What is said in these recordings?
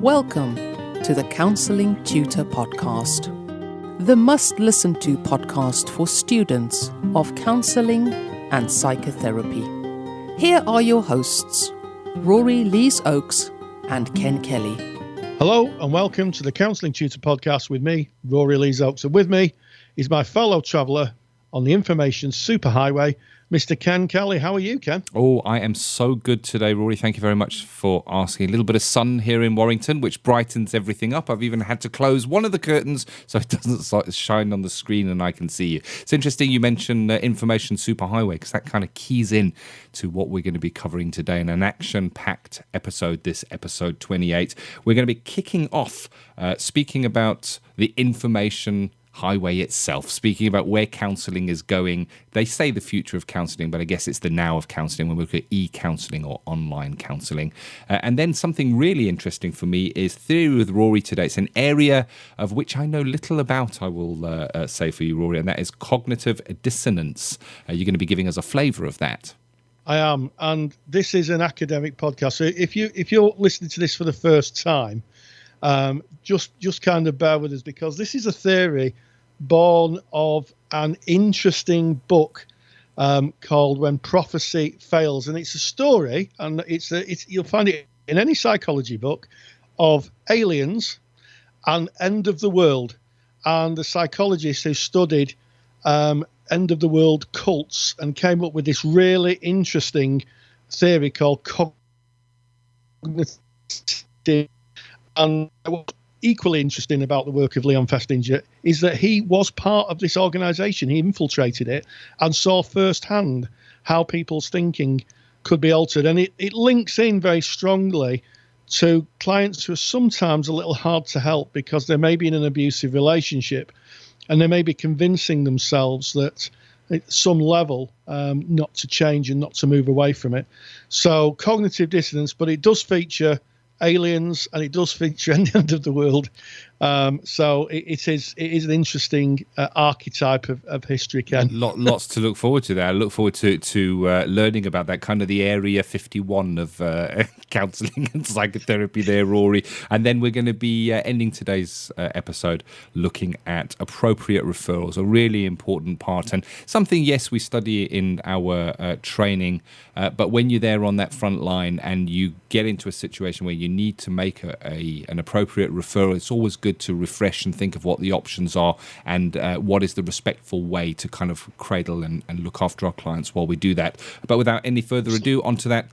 Welcome to the Counselling Tutor Podcast, the must-listen-to podcast for students of counselling and psychotherapy. Here are your hosts, Rory Lees-Oakes and Ken Kelly. Hello and welcome to the Counselling Tutor Podcast with me, Rory Lees-Oakes. And with me is my fellow traveller on the information superhighway, Mr. Ken Kelly. How are you, Ken? Oh, I am so good today, Rory. Thank you very much for asking. A little bit of sun here in Warrington, which brightens everything up. I've even had to close one of the curtains so it doesn't shine on the screen and I can see you. It's interesting you mentioned information superhighway because that kind of keys in to what we're going to be covering today in an action-packed episode, this episode 28. We're going to be kicking off speaking about the information highway itself, speaking about where counselling is going. They say the future of counselling, but I guess it's the now of counselling when we look at e-counselling or online counselling. And then something really interesting for me is Theory with Rory today. It's an area of which I know little about, I will say for you, Rory, and that is cognitive dissonance. You're going to be giving us a flavour of that. I am, and this is an academic podcast. So if you're listening to this for the first time, just kind of bear with us because this is a theory born of an interesting book called When Prophecy Fails, and it's a story, and it's you'll find it in any psychology book, of aliens and end of the world, and the psychologist who studied end of the world cults and came up with this really interesting theory called cognitive. And what's equally interesting about the work of Leon Festinger is that he was part of this organisation. He infiltrated it and saw firsthand how people's thinking could be altered. And it links in very strongly to clients who are sometimes a little hard to help because they may be in an abusive relationship and they may be convincing themselves that at some level not to change and not to move away from it. So cognitive dissonance, but it does feature aliens and it does feature an end of the world. So it is an interesting archetype of history, Ken. Lots to look forward to there. I look forward to learning about that, kind of the Area 51 of counselling and psychotherapy there, Rory. And then we're going to be ending today's episode looking at appropriate referrals, a really important part and something, yes, we study in our training, but when you're there on that front line and you get into a situation where you need to make an appropriate referral, it's always good to refresh and think of what the options are and what is the respectful way to kind of cradle and look after our clients while we do that. But without any further ado, onto that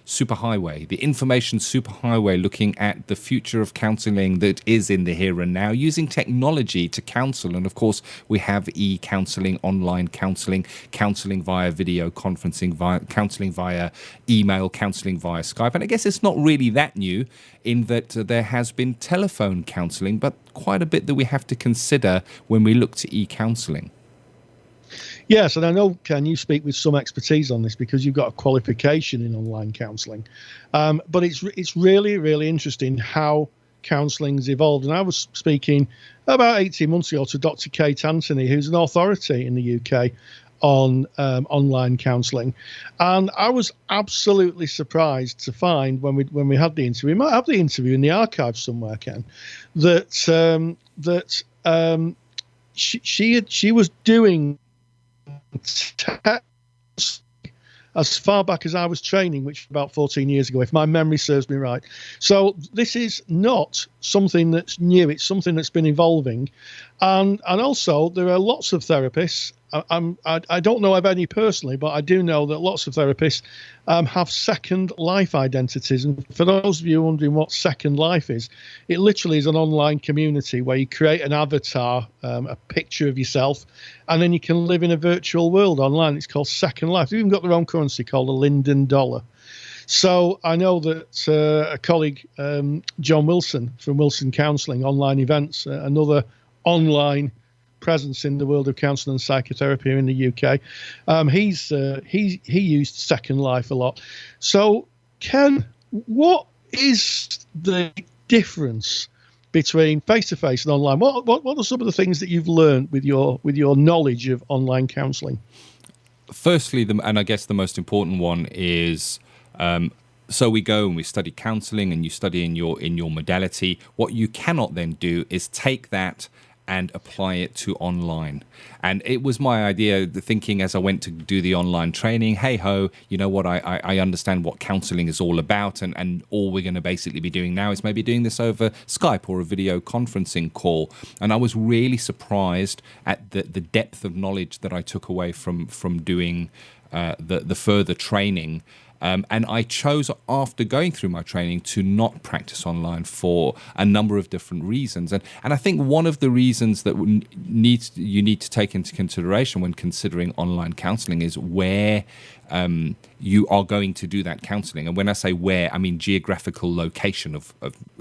superhighway, the information superhighway, looking at the future of counselling that is in the here and now, using technology to counsel. And of course, we have e-counselling, online counselling, counselling via video conferencing, counselling via email, counselling via Skype. And I guess it's not really that new in that there has been telephone counselling, but quite a bit that we have to consider when we look to e-counselling. Yes, and I know, Ken, you speak with some expertise on this because you've got a qualification in online counselling. But it's really, really interesting how counselling's evolved. And I was speaking about 18 months ago to Dr. Kate Anthony, who's an authority in the UK on online counselling, and I was absolutely surprised to find when we had the interview, we might have the interview in the archives somewhere, Ken, that she was doing tests as far back as I was training, which was about 14 years ago, if my memory serves me right. So this is not something that's new. It's something that's been evolving. And also, there are lots of therapists. I don't know of any personally, but I do know that lots of therapists have second life identities. And for those of you wondering what second life is, it literally is an online community where you create an avatar, a picture of yourself, and then you can live in a virtual world online. It's called Second Life. They've even got their own currency called the Linden dollar. So I know that a colleague, John Wilson from Wilson Counselling Online Events, another online presence in the world of counselling and psychotherapy in the UK, he used Second Life a lot. So, Ken, what is the difference between face-to-face and online? What are some of the things that you've learned with your knowledge of online counselling? Firstly, and I guess the most important one is So we go and we study counselling, and you study in your modality. What you cannot then do is take that and apply it to online. And it was my idea, the thinking as I went to do the online training, hey ho, you know what, I understand what counselling is all about, and all we're going to basically be doing now is maybe doing this over Skype or a video conferencing call. And I was really surprised at the depth of knowledge that I took away from doing the further training. And I chose, after going through my training, to not practice online for a number of different reasons. And I think one of the reasons that you need to take into consideration when considering online counselling is where you are going to do that counselling. And when I say where, I mean geographical location of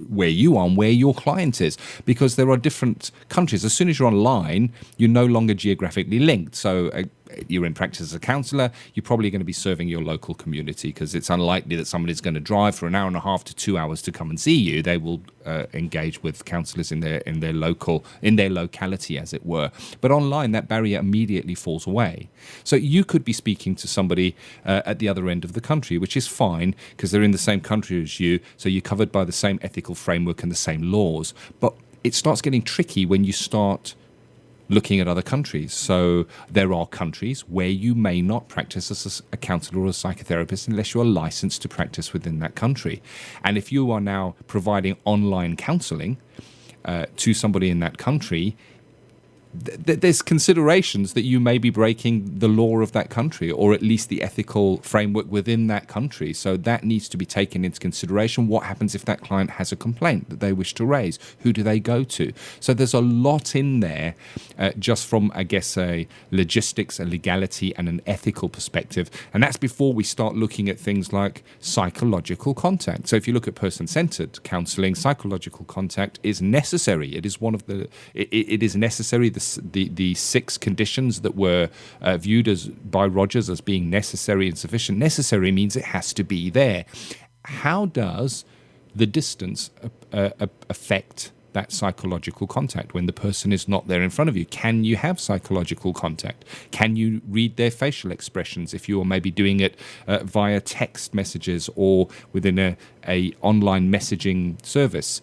where you are and where your client is, because there are different countries. As soon as you're online, you're no longer geographically linked. So you're in practice as a counsellor, you're probably going to be serving your local community, because it's unlikely that somebody's going to drive for an hour and a half to 2 hours to come and see you. They will engage with counsellors in their locality, as it were. But online, that barrier immediately falls away. So you could be speaking to somebody at the other end of the country, which is fine because they're in the same country as you, so you're covered by the same ethical framework and the same laws. But it starts getting tricky when you start looking at other countries. So there are countries where you may not practice as a counsellor or a psychotherapist unless you're licensed to practice within that country. And if you are now providing online counselling to somebody in that country, there's considerations that you may be breaking the law of that country, or at least the ethical framework within that country. So that needs to be taken into consideration. What happens if that client has a complaint that they wish to raise? Who do they go to? So there's a lot in there, just from, I guess, a logistics, a legality, and an ethical perspective. And that's before we start looking at things like psychological contact. So if you look at person-centered counselling, psychological contact is necessary. It is one of the. It is necessary. The 6 conditions that were viewed by Rogers as being necessary and sufficient. Necessary means it has to be there. How does the distance affect that psychological contact when the person is not there in front of you? Can you have psychological contact? Can you read their facial expressions if you are maybe doing it via text messages or within a online messaging service?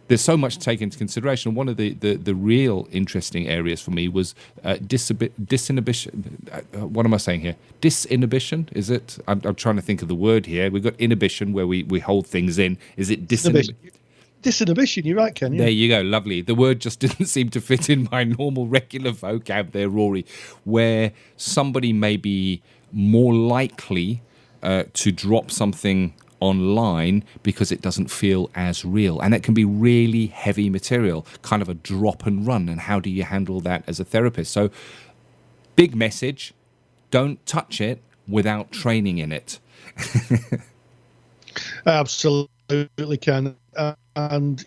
There's so much to take into consideration. One of the real interesting areas for me was disinhibition. What am I saying here? Disinhibition, is it? I'm trying to think of the word here. We've got inhibition, where we hold things in. Is it disinhibition? Disinhibition, you're right, Ken. Yeah. There you go, lovely. The word just didn't seem to fit in my normal, regular vocab there, Rory, where somebody may be more likely to drop something online because it doesn't feel as real, and it can be really heavy material, kind of a drop and run. And how do you handle that as a therapist? So big message, don't touch it without training in it. Absolutely, Ken. And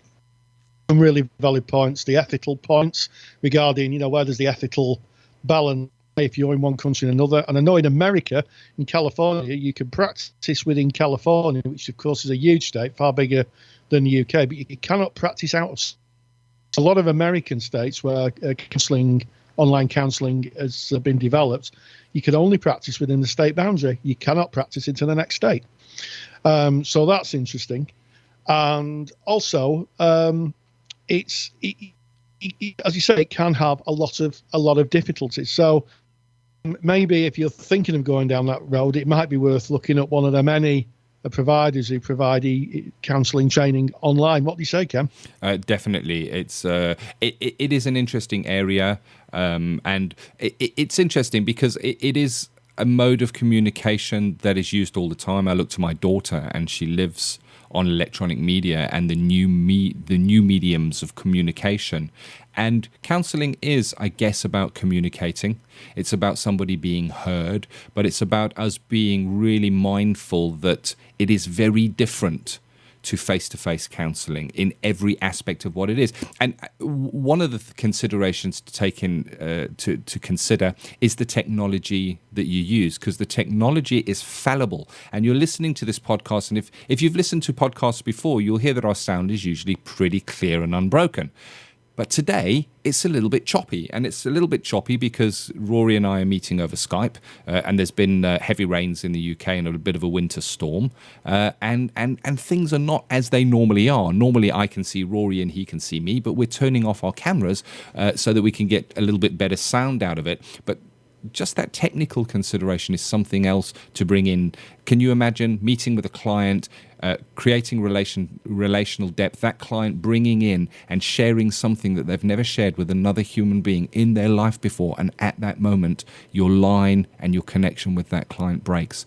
some really valid points, the ethical points regarding, where there's the ethical balance if you're in one country and another. And I know in America, in California, you can practice within California, which of course is a huge state, far bigger than the UK, but you cannot practice out of a lot of American states where online counselling has been developed. You can only practice within the state boundary. You cannot practice into the next state. So that's interesting. And also, as you say, it can have a lot of difficulties. So maybe if you're thinking of going down that road, it might be worth looking at one of the many providers who provide counselling training online. What do you say, Cam? Definitely, it is an interesting area, and it's interesting because it is a mode of communication that is used all the time. I look to my daughter, and she lives on electronic media and the new mediums of communication. And counselling is, I guess, about communicating. It's about somebody being heard, but it's about us being really mindful that it is very different to face-to-face counselling in every aspect of what it is. And one of the considerations to take in to consider is the technology that you use, because the technology is fallible. And you're listening to this podcast, and if you've listened to podcasts before, you'll hear that our sound is usually pretty clear and unbroken. But today, it's a little bit choppy. And it's a little bit choppy because Rory and I are meeting over Skype, and there's been heavy rains in the UK and a bit of a winter storm. And things are not as they normally are. Normally, I can see Rory and he can see me, but we're turning off our cameras so that we can get a little bit better sound out of it. But just that technical consideration is something else to bring in. Can you imagine meeting with a client, creating relational depth, that client bringing in and sharing something that they've never shared with another human being in their life before, and at that moment, your line and your connection with that client breaks?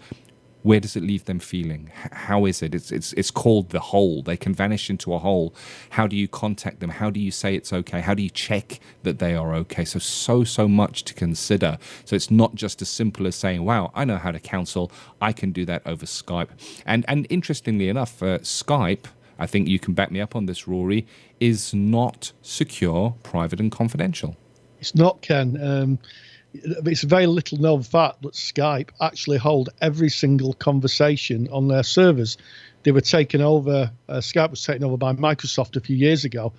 Where does it leave them feeling? How is it? It's called the hole. They can vanish into a hole. How do you contact them? How do you say it's okay? How do you check that they are okay? So much to consider. So it's not just as simple as saying, wow, I know how to counsel. I can do that over Skype. And interestingly enough, Skype, I think you can back me up on this, Rory, is not secure, private and confidential. It's not, Ken. It's a very little known fact that Skype actually hold every single conversation on their servers. They were taken over, Skype was taken over by Microsoft a few years ago,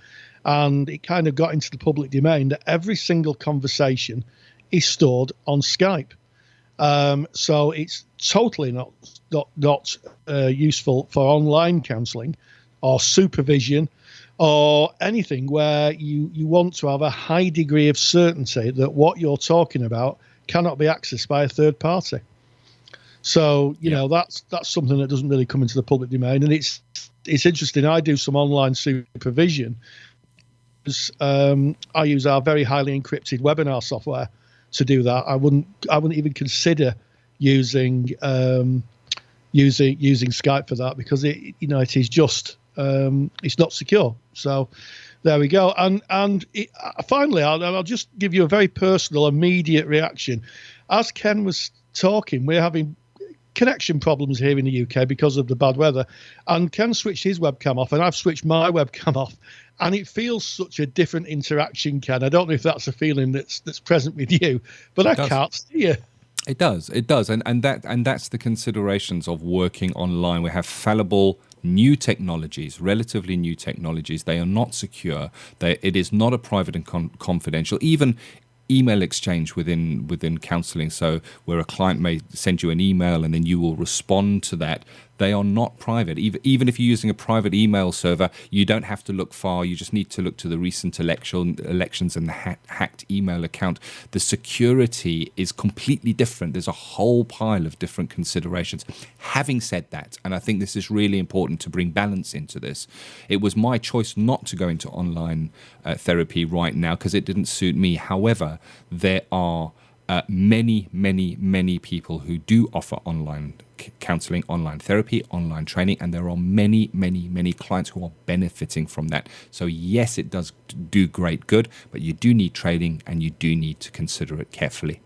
and it kind of got into the public domain that every single conversation is stored on Skype. So it's totally not useful for online counselling or supervision or anything where you want to have a high degree of certainty that what you're talking about cannot be accessed by a third party. So, you know, that's something that doesn't really come into the public domain. And it's interesting. I do some online supervision. I use our very highly encrypted webinar software to do that. I wouldn't even consider using Skype for that, because it is just it's not secure. So there we go. And finally, I'll just give you a very personal, immediate reaction. As Ken was talking, we're having connection problems here in the UK because of the bad weather. And Ken switched his webcam off, and I've switched my webcam off. And it feels such a different interaction, Ken. I don't know if that's a feeling that's present with you, but I can't see you. It does, and that's the considerations of working online. We have fallible new technologies, relatively new technologies. They are not secure. It is not a private and confidential. Even email exchange within counselling. So where a client may send you an email and then you will respond to that. They are not private. Even if you're using a private email server, you don't have to look far. You just need to look to the recent elections and the hacked email account. The security is completely different. There's a whole pile of different considerations. Having said that, and I think this is really important to bring balance into this, it was my choice not to go into online therapy right now because it didn't suit me. However, there are many people who do offer online counselling, online therapy, online training, and there are many clients who are benefiting from that. So yes, it does do great good, but you do need training and you do need to consider it carefully.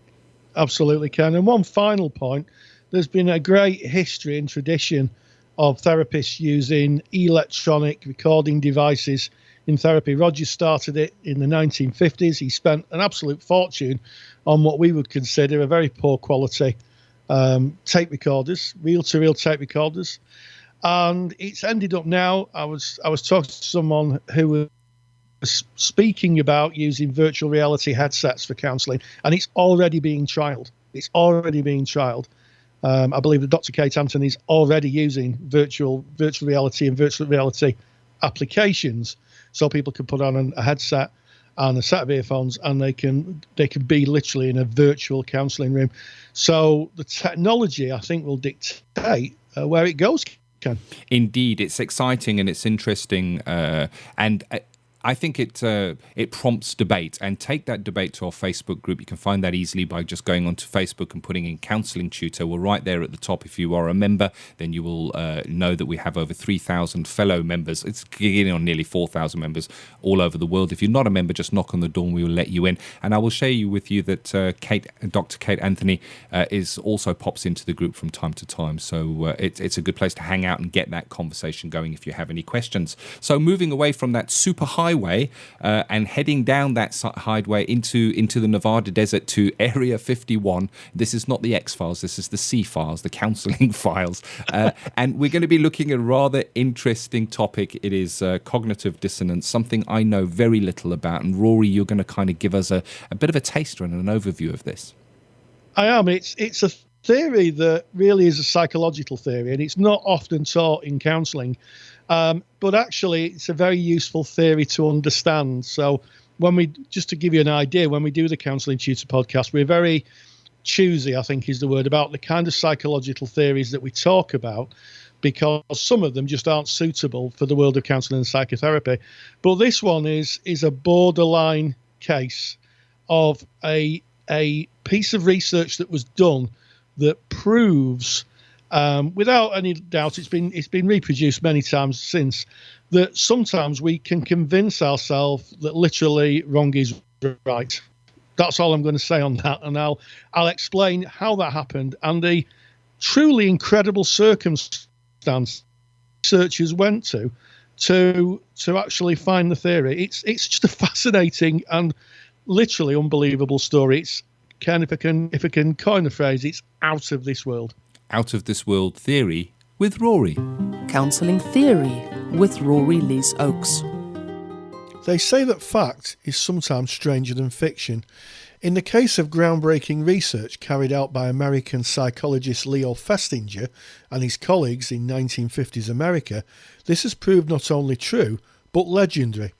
Absolutely, Ken. And one final point, there's been a great history and tradition of therapists using electronic recording devices in therapy. Roger started it in the 1950s. He spent an absolute fortune on what we would consider a very poor quality tape recorders, reel-to-reel tape recorders, and it's ended up now. I was talking to someone who was speaking about using virtual reality headsets for counselling, and it's already being trialled. I believe that Dr. Kate Anthony is already using virtual reality and virtual reality applications, so people can put on a headset and a set of earphones, and they can be literally in a virtual counselling room. So the technology, I think, will dictate where it goes, Ken. Indeed, it's exciting and it's interesting, and I think it prompts debate, and take that debate to our Facebook group. You can find that easily by just going onto Facebook and putting in Counselling Tutor. We're right there at the top. If you are a member, then you will know that we have over 3,000 fellow members. It's getting on nearly 4,000 members all over the world. If you're not a member, just knock on the door and we will let you in. And I will share with you that Dr. Kate Anthony also pops into the group from time to time. So it's a good place to hang out and get that conversation going if you have any questions. So moving away from that super high highway and heading down that highway into the Nevada desert to Area 51. This is not the X-Files, this is the C-Files, the counselling files. And we're going to be looking at a rather interesting topic. It is cognitive dissonance, something I know very little about. And Rory, you're going to kind of give us a bit of a taster and an overview of this. I am. It's a theory that really is a psychological theory, and it's not often taught in counselling. But actually, it's a very useful theory to understand. So just to give you an idea, when we do the Counselling Tutor podcast, we're very choosy, I think is the word, about the kind of psychological theories that we talk about, because some of them just aren't suitable for the world of counselling and psychotherapy. But this one is a borderline case of a piece of research that was done that proves, without any doubt, it's been reproduced many times since, that sometimes we can convince ourselves that literally wrong is right. That's all I'm going to say on that, and I'll explain how that happened and the truly incredible circumstance researchers went to actually find the theory. It's just a fascinating and literally unbelievable story. It's kind of, if I can coin the phrase, it's out of this world. Out of this world theory with Rory. Counselling Theory with Rory Lees Oakes. They say that fact is sometimes stranger than fiction. In the case of groundbreaking research carried out by American psychologist Leo Festinger and his colleagues in 1950s America, this has proved not only true, but legendary.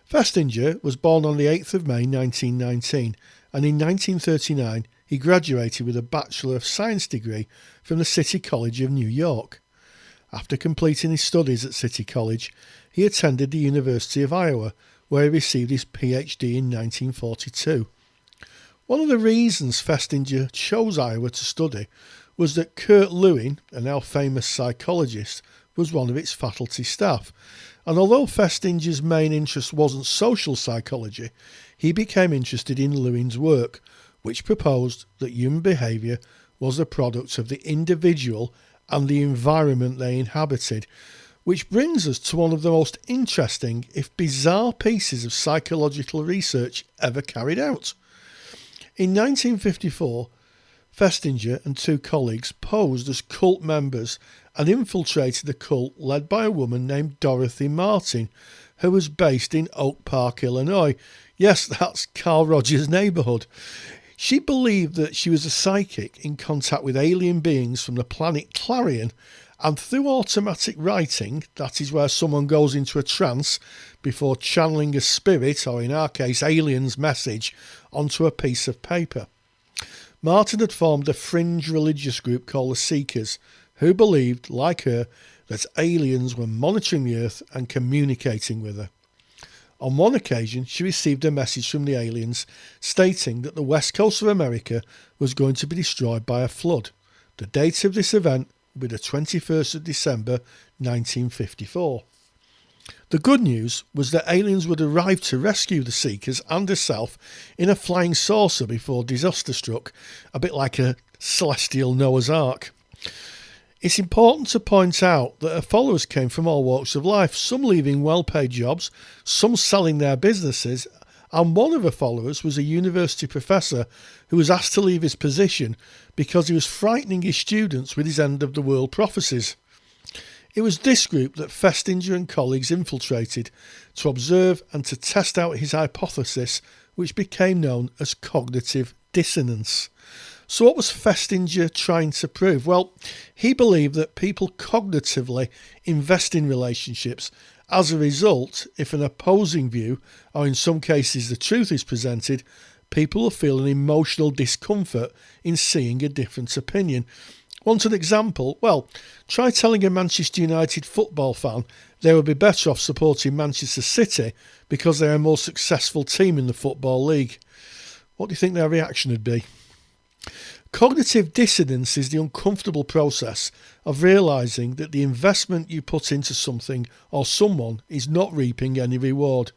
Festinger was born on the 8th of May 1919, and in 1939 he graduated with a Bachelor of Science degree from the City College of New York. After completing his studies at City College, he attended the University of Iowa, where he received his PhD in 1942. One of the reasons Festinger chose Iowa to study was that Kurt Lewin, a now famous psychologist, was one of its faculty staff, and although Festinger's main interest wasn't social psychology, he became interested in Lewin's work, which proposed that human behaviour was the product of the individual and the environment they inhabited, which brings us to one of the most interesting, if bizarre, pieces of psychological research ever carried out. In 1954, Festinger and two colleagues posed as cult members and infiltrated a cult led by a woman named Dorothy Martin, who was based in Oak Park, Illinois. Yes, that's Carl Rogers' neighbourhood. She believed that she was a psychic in contact with alien beings from the planet Clarion, and through automatic writing, that is where someone goes into a trance before channeling a spirit, or in our case alien's message, onto a piece of paper. Martin had formed a fringe religious group called the Seekers, who believed, like her, that aliens were monitoring the Earth and communicating with her. On one occasion, she received a message from the aliens stating that the west coast of America was going to be destroyed by a flood. The date of this event would be the 21st of December 1954. The good news was that aliens would arrive to rescue the Seekers and herself in a flying saucer before disaster struck, a bit like a celestial Noah's Ark. It's important to point out that her followers came from all walks of life, some leaving well-paid jobs, some selling their businesses, and one of her followers was a university professor who was asked to leave his position because he was frightening his students with his end-of-the-world prophecies. It was this group that Festinger and colleagues infiltrated to observe and to test out his hypothesis, which became known as cognitive dissonance. So what was Festinger trying to prove? Well, he believed that people cognitively invest in relationships. As a result, if an opposing view, or in some cases the truth is presented, people will feel an emotional discomfort in seeing a different opinion. Want an example? Well, try telling a Manchester United football fan they would be better off supporting Manchester City because they're a more successful team in the Football League. What do you think their reaction would be? Cognitive dissonance is the uncomfortable process of realising that the investment you put into something or someone is not reaping any reward.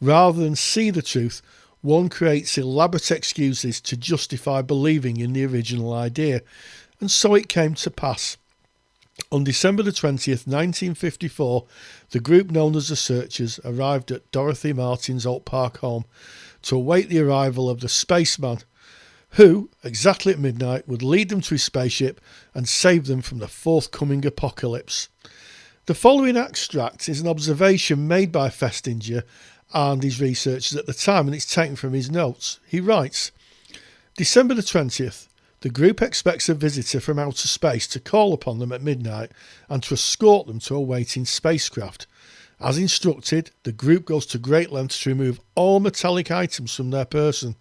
Rather than see the truth, one creates elaborate excuses to justify believing in the original idea. And so it came to pass. On December the 20th, 1954, the group known as the Searchers arrived at Dorothy Martin's Oak Park home to await the arrival of the spaceman, who, exactly at midnight, would lead them to his spaceship and save them from the forthcoming apocalypse. The following extract is an observation made by Festinger and his researchers at the time, and it's taken from his notes. He writes, December the 20th, the group expects a visitor from outer space to call upon them at midnight and to escort them to a waiting spacecraft. As instructed, the group goes to great lengths to remove all metallic items from their person.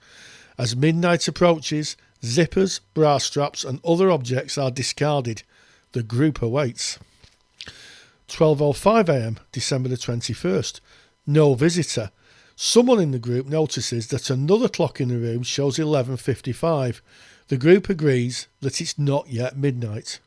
As midnight approaches, zippers, bra straps and other objects are discarded. The group awaits. 12:05 a.m, December the 21st. No visitor. Someone in the group notices that another clock in the room shows 11:55. The group agrees that it's not yet midnight.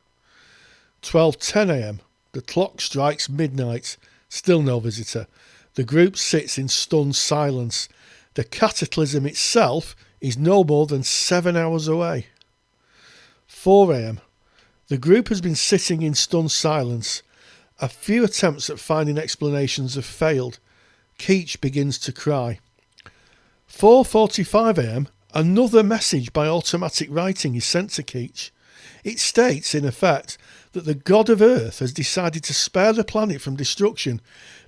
12:10 a.m. The clock strikes midnight. Still no visitor. The group sits in stunned silence. The cataclysm itself is no more than 7 hours away. 4 a.m. The group has been sitting in stunned silence. A few attempts at finding explanations have failed. Keach begins to cry. 4:45 a.m. Another message by automatic writing is sent to Keach. It states, in effect, that the god of Earth has decided to spare the planet from destruction.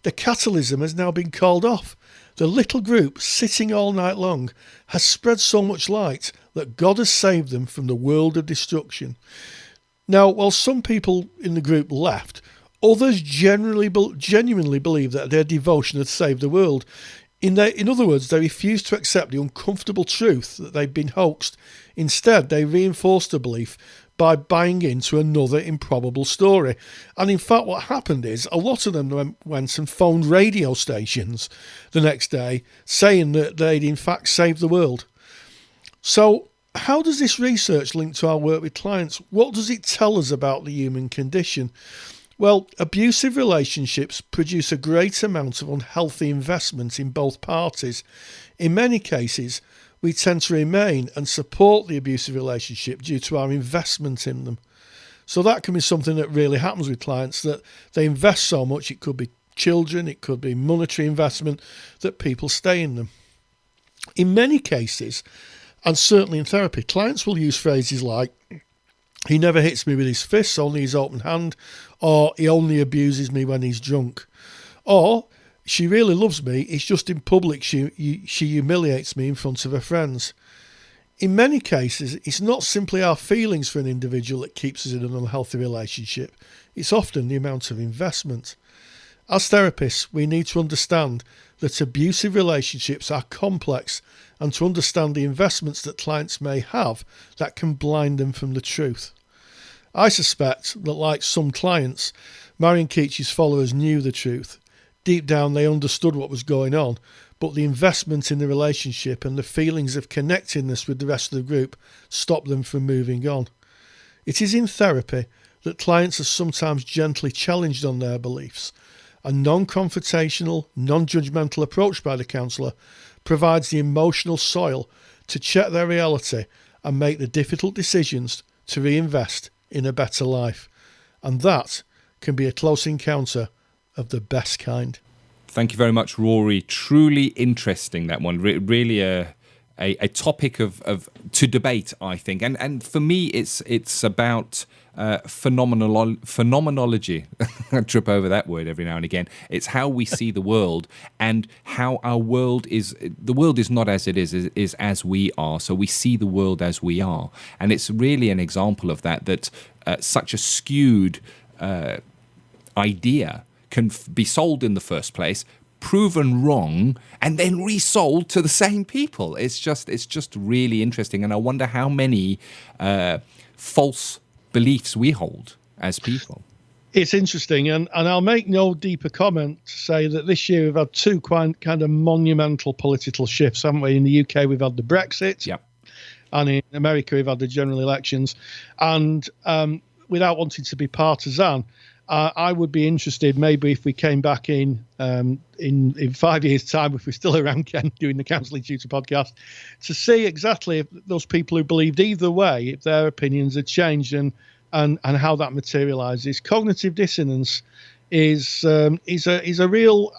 The catalysm has now been called off. The little group, sitting all night long, has spread so much light that God has saved them from the world of destruction. Now, while some people in the group left, others genuinely believe that their devotion had saved the world. In other words, they refused to accept the uncomfortable truth that they'd been hoaxed. Instead, they reinforced the belief by buying into another improbable story. And in fact, what happened is a lot of them went and phoned radio stations the next day saying that they'd in fact saved the world. So how does this research link to our work with clients? What does it tell us about the human condition? Well, abusive relationships produce a great amount of unhealthy investment in both parties. In many cases, we tend to remain and support the abusive relationship due to our investment in them. So that can be something that really happens with clients, that they invest so much, it could be children, it could be monetary investment, that people stay in them. In many cases, and certainly in therapy, clients will use phrases like, he never hits me with his fists, only his open hand, or he only abuses me when he's drunk. Or, she really loves me, it's just in public she humiliates me in front of her friends. In many cases, it's not simply our feelings for an individual that keeps us in an unhealthy relationship, it's often the amount of investment. As therapists, we need to understand that abusive relationships are complex and to understand the investments that clients may have that can blind them from the truth. I suspect that, like some clients, Marion Keach's followers knew the truth. Deep down they understood what was going on, but the investment in the relationship and the feelings of connectedness with the rest of the group stopped them from moving on. It is in therapy that clients are sometimes gently challenged on their beliefs. A non-confrontational, non-judgmental approach by the counsellor provides the emotional soil to check their reality and make the difficult decisions to reinvest in a better life. And that can be a close encounter of the best kind. Thank you very much, Rory. Truly interesting, that one. Really a topic of to debate, I think. And for me, it's about phenomenology. I trip over that word every now and again. It's how we see the world and how our world is. The world is not as it is as we are. So we see the world as we are. And it's really an example of that such a skewed idea can be sold in the first place, proven wrong, and then resold to the same people. It's just really interesting, and I wonder how many false beliefs we hold as people. It's interesting, and I'll make no deeper comment to say that this year we've had two kind of monumental political shifts, haven't we? In the UK, we've had the Brexit, yep. And in America, we've had the general elections. And without wanting to be partisan, I would be interested, maybe if we came back in 5 years' time, if we're still around, Ken, doing the Counselling Tutor Podcast, to see exactly if those people who believed either way, if their opinions had changed and and how that materializes. Cognitive dissonance is a real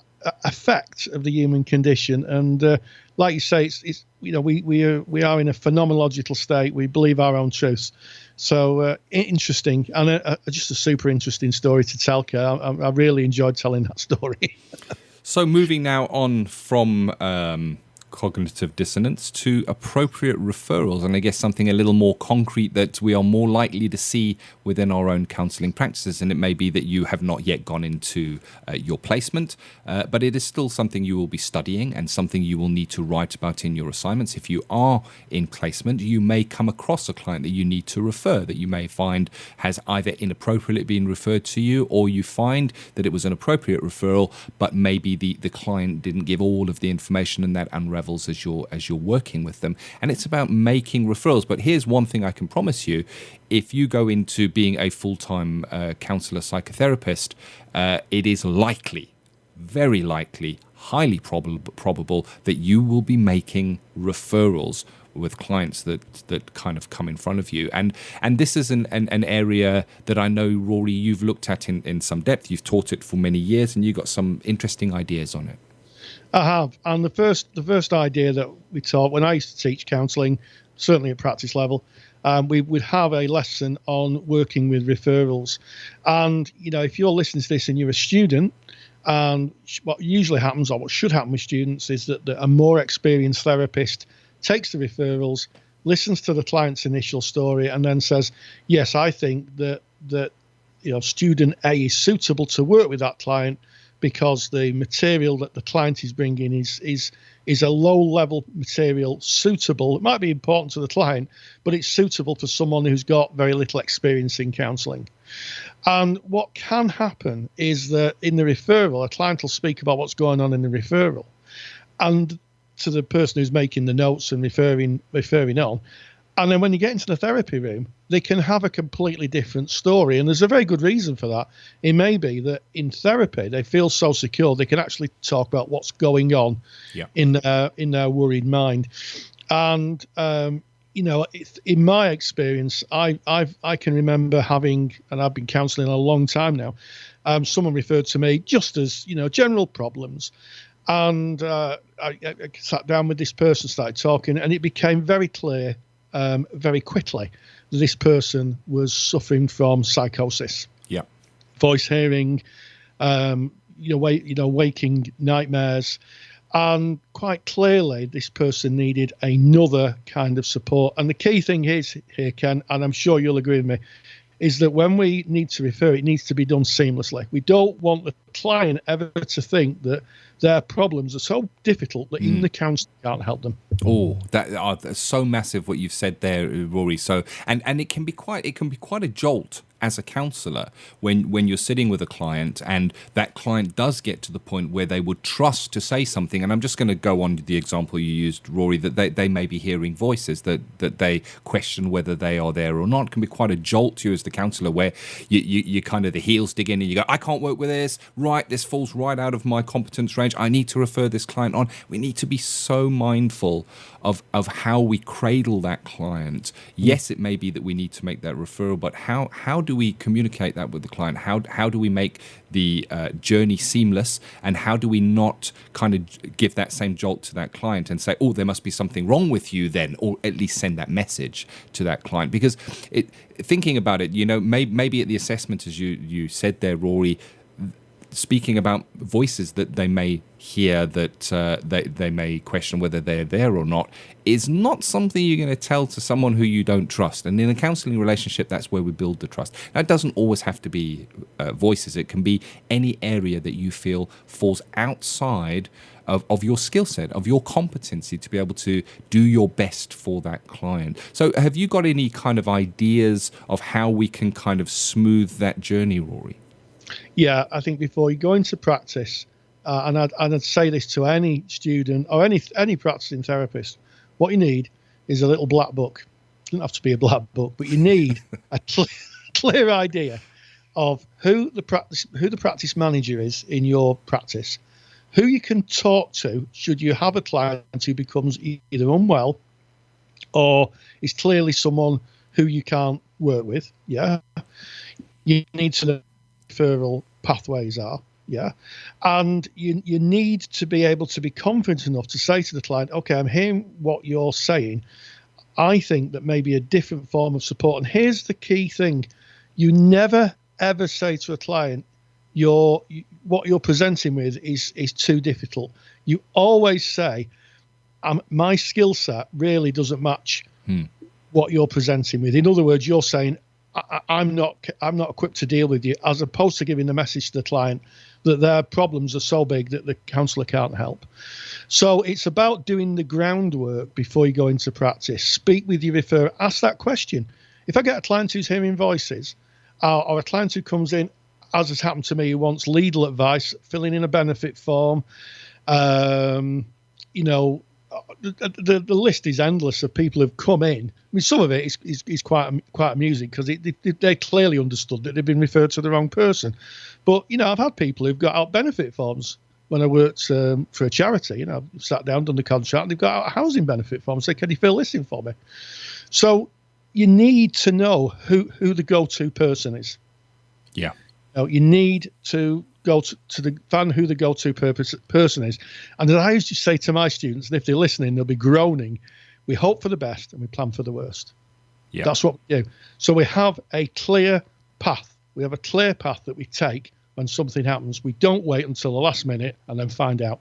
effect of the human condition, and like you say, it's we are in a phenomenological state. We believe our own truths. So interesting, and just a super interesting story to tell, Kerr. I really enjoyed telling that story. So moving now on from cognitive dissonance to appropriate referrals, and I guess something a little more concrete that we are more likely to see within our own counselling practices. And it may be that you have not yet gone into your placement, but it is still something you will be studying and something you will need to write about in your assignments. If you are in placement, you may come across a client that you need to refer, that you may find has either inappropriately been referred to you, or you find that it was an appropriate referral, but maybe the client didn't give all of the information, and that unravels as you're working with them. And it's about making referrals. But here's one thing I can promise you: if you go into being a full-time counsellor psychotherapist, it is likely, very likely, highly probable that you will be making referrals with clients that kind of come in front of you. And this is an area that I know, Rory, you've looked at in some depth. You've taught it for many years, and you've got some interesting ideas on it. I have. And the first idea that we taught when I used to teach counselling, certainly at practice level, we would have a lesson on working with referrals. And, if you're listening to this and you're a student, and what usually happens, or what should happen with students, is that a more experienced therapist takes the referrals, listens to the client's initial story, and then says, yes, I think that student A is suitable to work with that client, because the material that the client is bringing is a low-level material, suitable. It might be important to the client, but it's suitable for someone who's got very little experience in counselling. And what can happen is that in the referral, a client will speak about what's going on in the referral, and to the person who's making the notes and referring on. And then when you get into the therapy room, they can have a completely different story. And there's a very good reason for that. It may be that in therapy, they feel so secure, they can actually talk about what's going on in their worried mind. And, in my experience, I can remember having, and I've been counselling a long time now, someone referred to me just as, general problems. And I sat down with this person, started talking, and it became very clear very quickly that this person was suffering from psychosis. Yeah, voice hearing, waking nightmares, and quite clearly this person needed another kind of support. And the key thing is here, Ken, and I'm sure you'll agree with me, is that when we need to refer, it needs to be done seamlessly. We don't want the client ever to think that their problems are so difficult that even the counsellor can't help them. Oh, that's so massive what you've said there, Rory. So, and it can be quite a jolt as a counsellor when you're sitting with a client and that client does get to the point where they would trust to say something. And I'm just going to go on to the example you used, Rory, that they may be hearing voices that they question whether they are there or not. It can be quite a jolt to you as the counsellor, where you kind of the heels dig in and you go, I can't work with this. Right, this falls right out of my competence range. I need to refer this client on. We need to be so mindful of how we cradle that client. Yes, it may be that we need to make that referral, but how do we communicate that with the client? How do we make the journey seamless, and how do we not kind of give that same jolt to that client and say, oh, there must be something wrong with you then, or at least send that message to that client? Because thinking about it, maybe at the assessment, as you said there, Rory, speaking about voices that they may hear, that they may question whether they're there or not, is not something you're going to tell to someone who you don't trust. And in a counselling relationship, that's where we build the trust. Now, it doesn't always have to be voices. It can be any area that you feel falls outside of your skill set, of your competency to be able to do your best for that client. So have you got any kind of ideas of how we can kind of smooth that journey, Rory? Yeah, I think before you go into practice, and I'd say this to any student or any practicing therapist, what you need is a little black book. It doesn't have to be a black book, but you need a clear idea of who the practice manager is in your practice, who you can talk to should you have a client who becomes either unwell or is clearly someone who you can't work with, yeah. You need to know what referral pathways are, yeah. And you need to be able to be confident enough to say to the client, okay, I'm hearing what you're saying. I think that maybe a different form of support. And here's the key thing. You never, ever say to a client, what you're presenting with is too difficult. You always say, my skill set really doesn't match what you're presenting with. In other words, you're saying, I'm not equipped to deal with you, as opposed to giving the message to the client that their problems are so big that the counsellor can't help. So it's about doing the groundwork before you go into practice. Speak with your referrer. Ask that question. If I get a client who's hearing voices, or a client who comes in, as has happened to me, who wants legal advice, filling in a benefit form, the list is endless of people who've come in. I mean, some of it is quite amusing because they clearly understood that they've been referred to the wrong person. But, I've had people who've got out benefit forms when I worked for a charity. I've sat down, done the contract, and they've got out a housing benefit form and said, can you fill this in for me? So you need to know who the go-to person is. Yeah. You need to go to find who the go-to person is. And as I used to say to my students, and if they're listening, they'll be groaning, we hope for the best and we plan for the worst. Yeah. That's what we do. So we have a clear path. We have a clear path that we take when something happens. We don't wait until the last minute and then find out.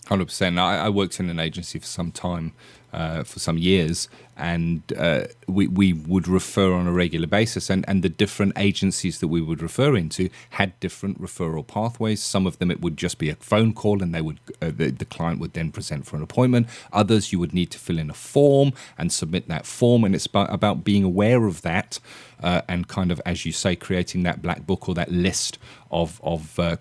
100%. I worked in an agency for some time, for some years, and we would refer on a regular basis, and the different agencies that we would refer into had different referral pathways. Some of them it would just be a phone call, and they would the client would then present for an appointment. Others you would need to fill in a form and submit that form, and it's about being aware of that and kind of, as you say, creating that black book or that list of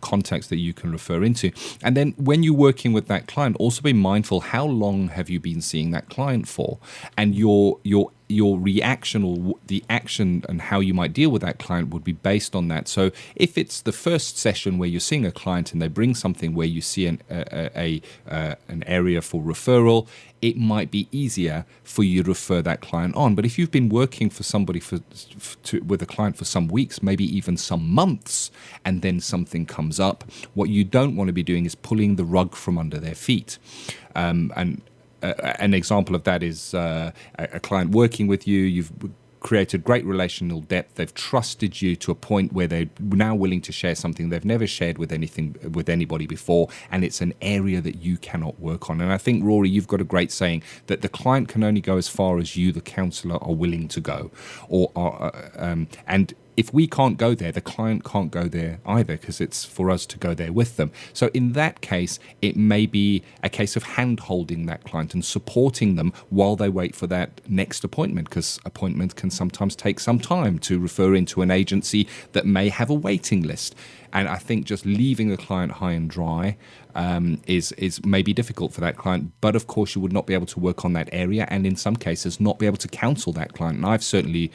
contacts that you can refer into. And then when you're working with that client, also be mindful, how long have you been seeing that client for? And your reaction or the action and how you might deal with that client would be based on that. So if it's the first session where you're seeing a client and they bring something where you see an area for referral, it might be easier for you to refer that client on. But if you've been working for somebody with a client for some weeks, maybe even some months, and then something comes up, what you don't want to be doing is pulling the rug from under their feet. An example of that is a client working with you. You've created great relational depth. They've trusted you to a point where they're now willing to share something they've never shared with anybody before, and it's an area that you cannot work on. And I think, Rory, you've got a great saying that the client can only go as far as you, the counsellor, are willing to go, and if we can't go there, the client can't go there either, because it's for us to go there with them. So in that case, it may be a case of hand-holding that client and supporting them while they wait for that next appointment, because appointments can sometimes take some time to refer into an agency that may have a waiting list. And I think just leaving the client high and dry is maybe difficult for that client. But of course, you would not be able to work on that area, and in some cases, not be able to counsel that client. And I've certainly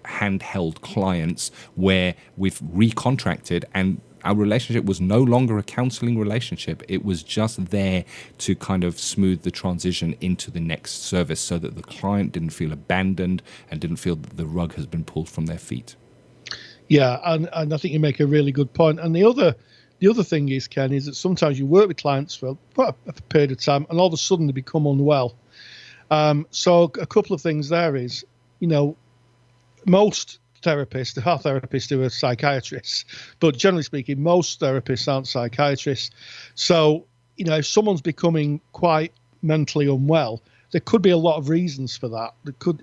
handheld clients where we've recontracted and our relationship was no longer a counselling relationship. It was just there to kind of smooth the transition into the next service so that the client didn't feel abandoned and didn't feel that the rug has been pulled from their feet. Yeah, and I think you make a really good point. And the other thing is, Ken, is that sometimes you work with clients for quite a period of time and all of a sudden they become unwell. So a couple of things there is, most therapists, there are therapists who are psychiatrists, but generally speaking, most therapists aren't psychiatrists. So, if someone's becoming quite mentally unwell, there could be a lot of reasons for that.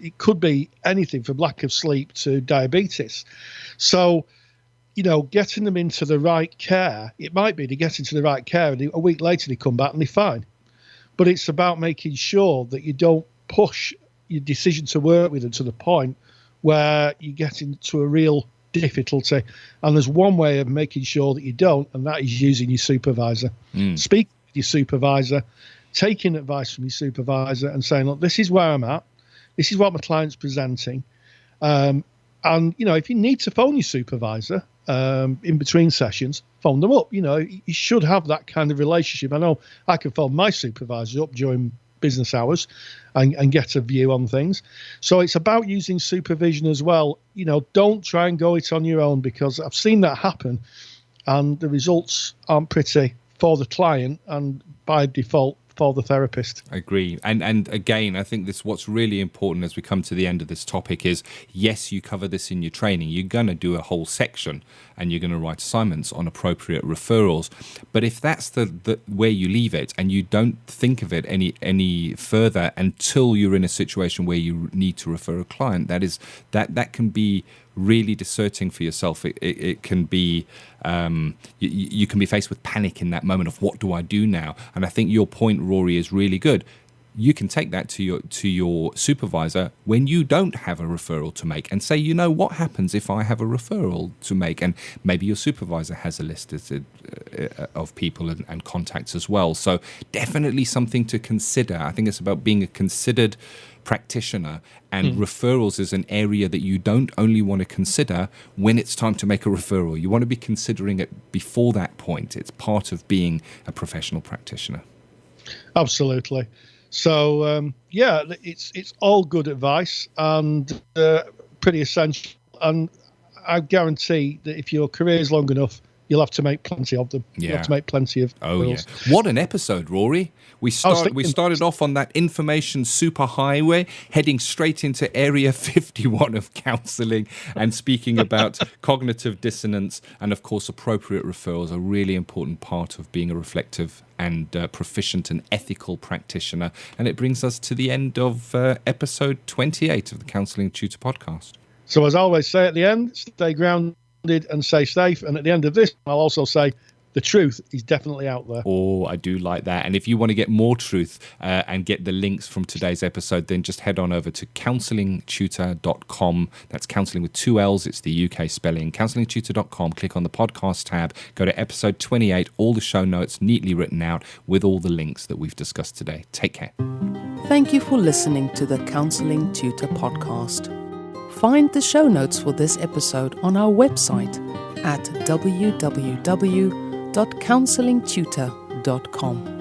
It could be anything from lack of sleep to diabetes. So, getting them into the right care, it might be to get into the right care and a week later they come back and they're fine. But it's about making sure that you don't push your decision to work with them to the point where you get into a real difficulty. And there's one way of making sure that you don't, and that is using your supervisor. Speak with your supervisor, taking advice from your supervisor and saying, look, this is where I'm at. This is what my client's presenting. And, if you need to phone your supervisor in between sessions, phone them up. You should have that kind of relationship. I know I can phone my supervisor up during business hours and get a view on things. So it's about using supervision as well. Don't try and go it on your own, because I've seen that happen and the results aren't pretty for the client and by default for the therapist. I agree. And again, I think what's really important as we come to the end of this topic is, yes, you cover this in your training. You're going to do a whole section and you're going to write assignments on appropriate referrals. But if that's the where you leave it and you don't think of it any further until you're in a situation where you need to refer a client, that can be really discerning for yourself. It can be you can be faced with panic in that moment of, what do I do now? And I think your point, Rory, is really good. You can take that to your supervisor when you don't have a referral to make and say, what happens if I have a referral to make? And maybe your supervisor has a list of people and contacts as well. So definitely something to consider. I think it's about being a considered practitioner, and referrals is an area that you don't only want to consider when it's time to make a referral. You want to be considering it before that point. It's part of being a professional practitioner. Absolutely. So it's all good advice and pretty essential. And I guarantee that if your career is long enough, you'll have to make plenty of them. Yeah. You'll have to make plenty of referrals. Yeah. What an episode, Rory. We started off on that information superhighway, heading straight into Area 51 of counselling and speaking about cognitive dissonance, and of course appropriate referrals, a really important part of being a reflective and proficient and ethical practitioner. And it brings us to the end of episode 28 of the Counselling Tutor Podcast. So as I always say at the end, stay grounded and stay safe. And at the end of this, I'll also say the truth is definitely out there. Oh, I do like that. And if you want to get more truth and get the links from today's episode, then just head on over to counsellingtutor.com. That's counselling with 2 L's. It's the UK spelling. counsellingtutor.com. Click on the podcast tab. Go to episode 28. All the show notes neatly written out with all the links that we've discussed today. Take care. Thank you for listening to the Counselling Tutor Podcast. Find the show notes for this episode on our website at www.counsellingtutor.com.